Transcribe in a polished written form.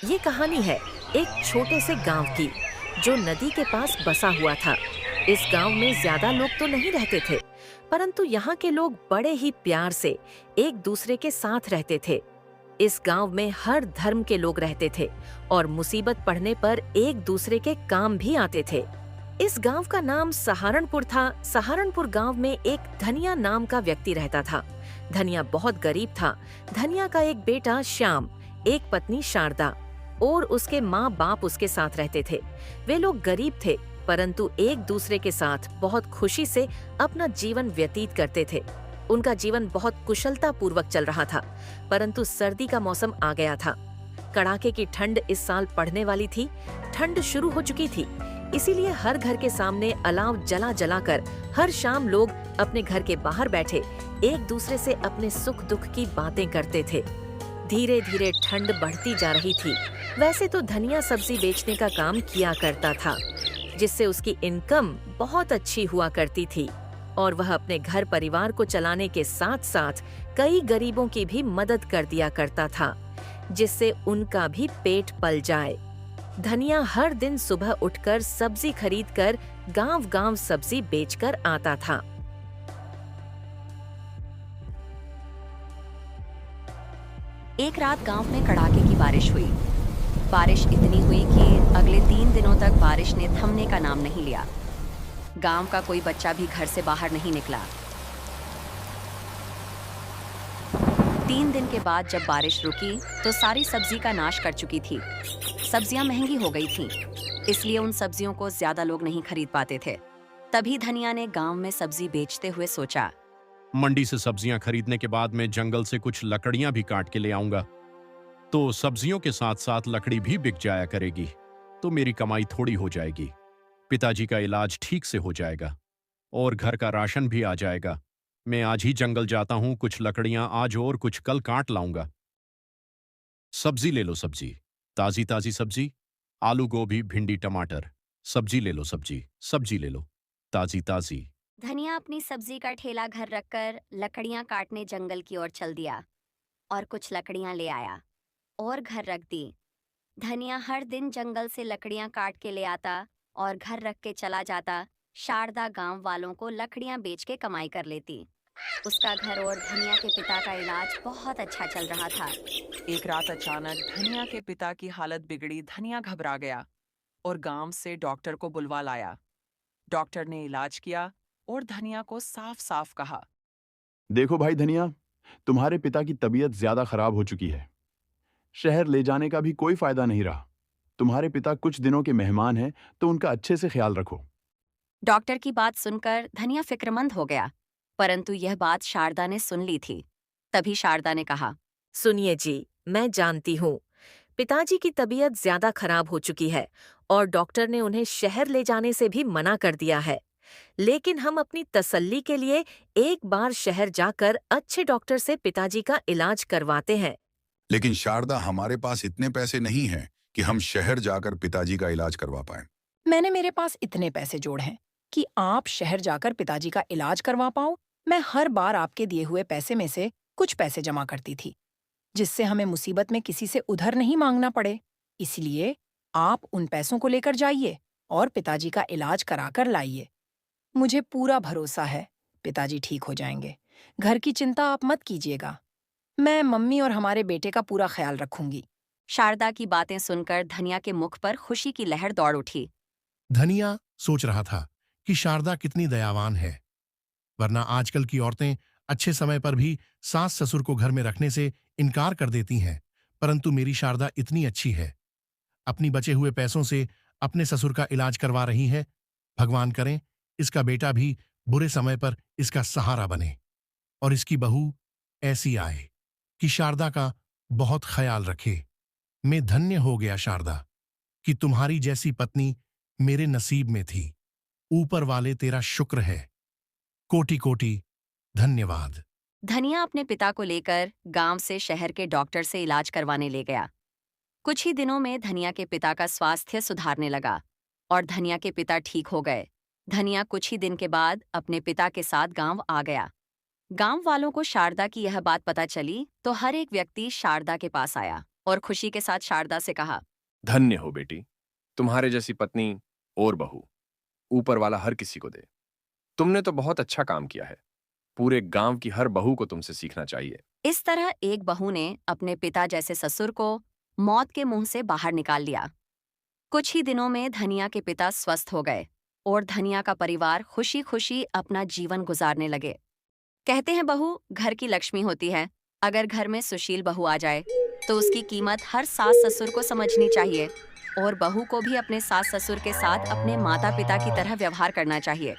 ये कहानी है एक छोटे से गांव की, जो नदी के पास बसा हुआ था। इस गांव में ज्यादा लोग तो नहीं रहते थे, परंतु यहाँ के लोग बड़े ही प्यार से एक दूसरे के साथ रहते थे। इस गांव में हर धर्म के लोग रहते थे और मुसीबत पड़ने पर एक दूसरे के काम भी आते थे। इस गांव का नाम सहारनपुर था। सहारनपुर गांव में एक धनिया नाम का व्यक्ति रहता था। धनिया बहुत गरीब था। धनिया का एक बेटा श्याम, एक पत्नी शारदा और उसके माँ बाप उसके साथ रहते थे। वे लोग गरीब थे, परंतु एक दूसरे के साथ बहुत खुशी से अपना जीवन व्यतीत करते थे। उनका जीवन बहुत कुशलता पूर्वक चल रहा था, परंतु सर्दी का मौसम आ गया था। कड़ाके की ठंड इस साल पड़ने वाली थी। ठंड शुरू हो चुकी थी, इसीलिए हर घर के सामने अलाव जला जला कर हर शाम लोग अपने घर के बाहर बैठे एक दूसरे से अपने सुख दुख की बातें करते थे। धीरे धीरे ठंड बढ़ती जा रही थी। वैसे तो धनिया सब्जी बेचने का काम किया करता था, जिससे उसकी इनकम बहुत अच्छी हुआ करती थी और वह अपने घर परिवार को चलाने के साथ साथ कई गरीबों की भी मदद कर दिया करता था, जिससे उनका भी पेट पल जाए। धनिया हर दिन सुबह उठकर सब्जी खरीदकर गांव-गांव सब्जी बेचकर आता था। एक रात गांव में कड़ाके की बारिश हुई। बारिश इतनी हुई कि अगले 3 दिनों तक बारिश ने थमने का नाम नहीं लिया। गांव का कोई बच्चा भी घर से बाहर नहीं निकला। 3 दिन के बाद जब बारिश रुकी तो सारी सब्जी का नाश कर चुकी थी। सब्जियां महंगी हो गई थीं, इसलिए उन सब्जियों को ज्यादा लोग नहीं खरीद पाते थे। तभी धनिया ने गांव में सब्जी बेचते हुए सोचा, मंडी से सब्जियां खरीदने के बाद मैं जंगल से कुछ लकड़ियां भी काट के ले आऊंगा, तो सब्जियों के साथ साथ लकड़ी भी बिक जाया करेगी, तो मेरी कमाई थोड़ी हो जाएगी। पिताजी का इलाज ठीक से हो जाएगा और घर का राशन भी आ जाएगा। मैं आज ही जंगल जाता हूं, कुछ लकड़ियां आज और कुछ कल काट लाऊंगा। सब्जी ले लो सब्जी, ताजी ताजी सब्जी, आलू गोभी भिंडी टमाटर। सब्जी ले लो सब्जी, सब्जी ले लो, ताजी ताजी। धनिया अपनी सब्जी का ठेला घर रखकर लकड़ियां काटने जंगल की ओर चल दिया और कुछ लकड़ियां ले आया और घर रख दी। धनिया हर दिन जंगल से लकड़ियां काट के ले आता और घर रख के चला जाता। शारदा गांव वालों को लकड़ियां बेच के कमाई कर लेती। उसका घर और धनिया के पिता का इलाज बहुत अच्छा चल रहा था। एक रात अचानक धनिया के पिता की हालत बिगड़ी। धनिया घबरा गया और गांव से डॉक्टर को बुलवा लाया। डॉक्टर ने इलाज किया और धनिया को साफ साफ कहा, देखो भाई धनिया, तुम्हारे पिता की तबीयत ज्यादा खराब हो चुकी है। शहर ले जाने का भी कोई फायदा नहीं रहा। तुम्हारे पिता कुछ दिनों के मेहमान हैं, तो उनका अच्छे से ख्याल रखो। डॉक्टर की बात सुनकर धनिया फिक्रमंद हो गया, परंतु यह बात शारदा ने सुन ली थी। तभी शारदा ने कहा, सुनिए जी, मैं जानती हूँ पिताजी की तबीयत ज्यादा खराब हो चुकी है और डॉक्टर ने उन्हें शहर ले जाने से भी मना कर दिया है। लेकिन हम अपनी तसल्ली के लिए एक बार शहर जाकर अच्छे डॉक्टर से पिताजी का इलाज करवाते हैं। लेकिन शारदा, हमारे पास इतने पैसे नहीं हैं कि हम शहर जाकर पिताजी का इलाज करवा पाएं। मैंने मेरे पास इतने पैसे जोड़े हैं कि आप शहर जाकर पिताजी का इलाज करवा पाओ। मैं हर बार आपके दिए हुए पैसे में से कुछ पैसे जमा करती थी, जिससे हमें मुसीबत में किसी से उधार नहीं मांगना पड़े। इसलिए आप उन पैसों को लेकर जाइए और पिताजी का इलाज कराकर लाइए। मुझे पूरा भरोसा है पिताजी ठीक हो जाएंगे। घर की चिंता आप मत कीजिएगा। मैं मम्मी और हमारे बेटे का पूरा ख्याल रखूंगी। शारदा की बातें सुनकर धनिया के मुख पर खुशी की लहर दौड़ उठी। धनिया सोच रहा था कि शारदा कितनी दयावान है, वरना आजकल की औरतें अच्छे समय पर भी सास ससुर को घर में रखने से इनकार कर देती हैं, परंतु मेरी शारदा इतनी अच्छी है। अपनी बचे हुए पैसों से अपने ससुर का इलाज करवा रही है। भगवान करें इसका बेटा भी बुरे समय पर इसका सहारा बने और इसकी बहू ऐसी आए कि शारदा का बहुत ख्याल रखे। मैं धन्य हो गया शारदा कि तुम्हारी जैसी पत्नी मेरे नसीब में थी। ऊपर वाले तेरा शुक्र है। कोटि कोटि धन्यवाद। धनिया अपने पिता को लेकर गांव से शहर के डॉक्टर से इलाज करवाने ले गया। कुछ ही दिनों में धनिया के पिता का स्वास्थ्य सुधारने लगा और धनिया के पिता ठीक हो गए। धनिया कुछ ही दिन के बाद अपने पिता के साथ गांव आ गया। गांव वालों को शारदा की यह बात पता चली तो हर एक व्यक्ति शारदा के पास आया और खुशी के साथ शारदा से कहा, धन्य हो बेटी, तुम्हारे जैसी पत्नी और बहू ऊपर वाला हर किसी को दे। तुमने तो बहुत अच्छा काम किया है। पूरे गांव की हर बहू को तुमसे सीखना चाहिए। इस तरह एक बहू ने अपने पिता जैसे ससुर को मौत के मुंह से बाहर निकाल लिया। कुछ ही दिनों में धनिया के पिता स्वस्थ हो गए और धनिया का परिवार खुशी खुशी अपना जीवन गुजारने लगे। कहते हैं बहू घर की लक्ष्मी होती है। अगर घर में सुशील बहू आ जाए तो उसकी कीमत हर सास ससुर को समझनी चाहिए और बहू को भी अपने सास ससुर के साथ अपने माता पिता की तरह व्यवहार करना चाहिए।